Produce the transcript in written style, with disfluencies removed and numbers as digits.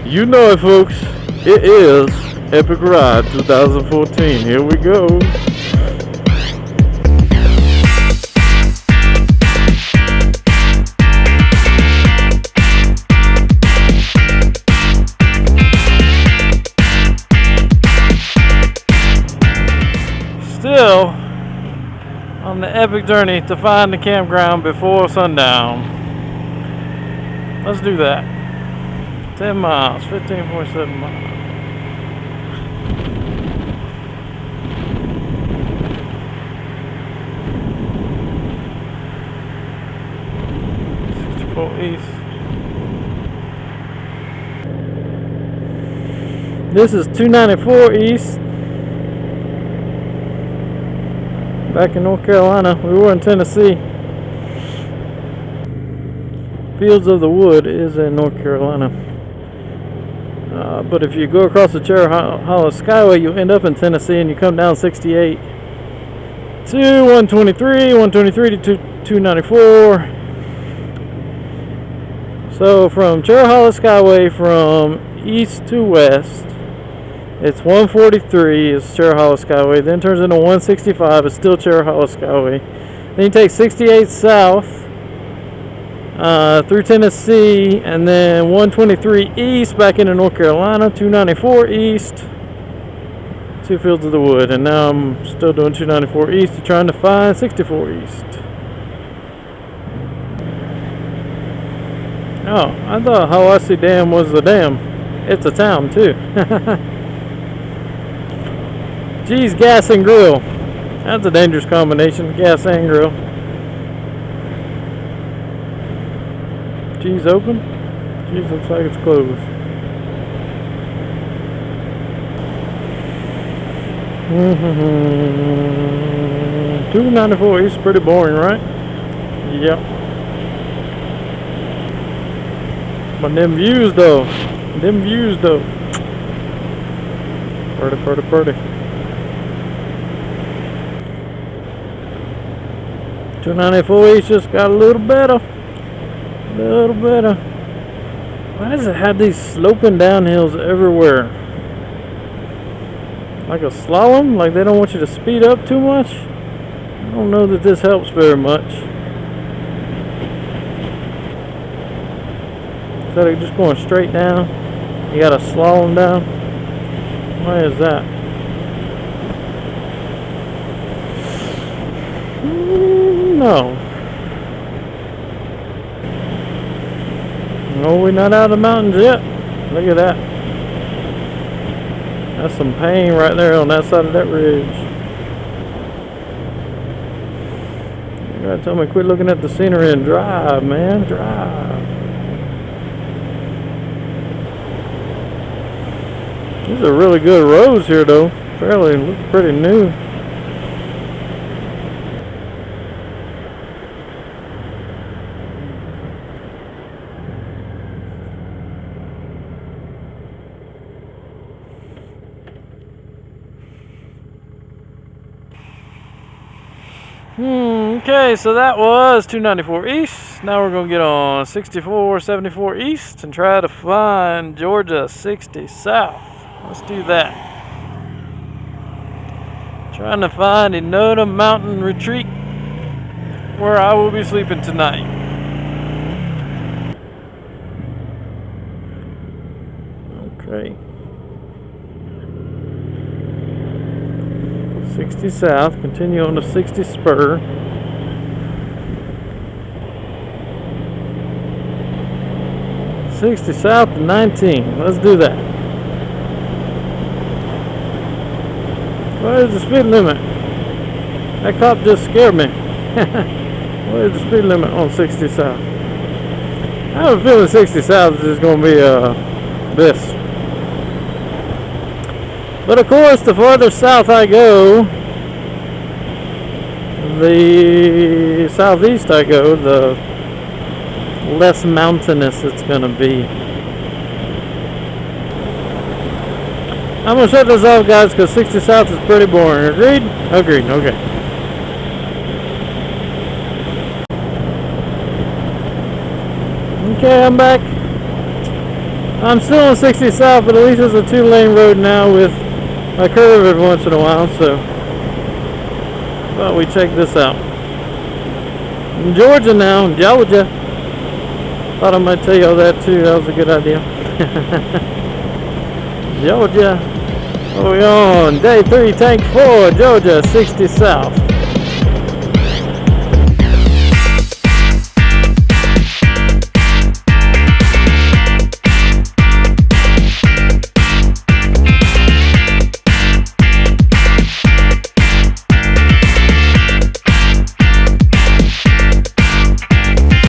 You know it, folks. It is Epic Ride 2014. Here we go. Still on the epic journey to find the campground before sundown. Let's do that. 10 miles, 15.7 miles. East. This is 294 East. Back in North Carolina. We were in Tennessee. Fields of the Wood is in North Carolina. But if you go across the Cherry Hollow Skyway, you end up in Tennessee and you come down 68 to 123, 123 to 294. So from Cherry Hollow Skyway from east to west, it's 143 is Cherry Hollow Skyway, then turns into 165, it's still Cherry Hollow Skyway. Then you take 68 south through Tennessee, and then 123 east back into North Carolina, 294 east to Fields of the Wood. And now I'm still doing 294 east, trying to find 64 east. Oh, I thought Hiwassee Dam was the dam. It's a town too. Geez, gas and grill. That's a dangerous combination, gas and grill. Geez, open? Geez, looks like it's closed. Mm-hmm. 294 East, pretty boring, right? Yep. But them views though. Pretty. 294 East just got a little better. Why does it have these sloping downhills everywhere? Like a slalom? Like they don't want you to speed up too much? I don't know that this helps very much. Instead of just going straight down, you gotta slalom down. Why is that? No, we're not out of the mountains yet. Look at that. That's some pain right there on that side of that ridge. You gotta tell me quit looking at the scenery and drive, man. Drive. These are really good roads here though. Fairly look pretty new. Okay, so that was 294 East. Now we're going to get on 74 East and try to find Georgia 60 South. Let's do that. Trying to find another mountain retreat where I will be sleeping tonight. Okay. 60 South, continue on the 60 Spur. $60 South to 19. Let's do that. What is the speed limit? That cop just scared me. What is the speed limit on 60 South? I have a feeling 60 South is just going to be this. But of course, the farther south I go, the southeast I go, the less mountainous it's going to be. I'm going to shut this off, guys, because 60 South is pretty boring. Agreed? Agreed. Okay. Okay, I'm back. I'm still on 60 South, but at least it's a 2-lane road now with a curve every once in a while, so thought we check this out. In Georgia now, Georgia. Thought I might tell y'all that too, that was a good idea. Georgia. What are we on? Day 3, tank 4, Georgia, 60 South.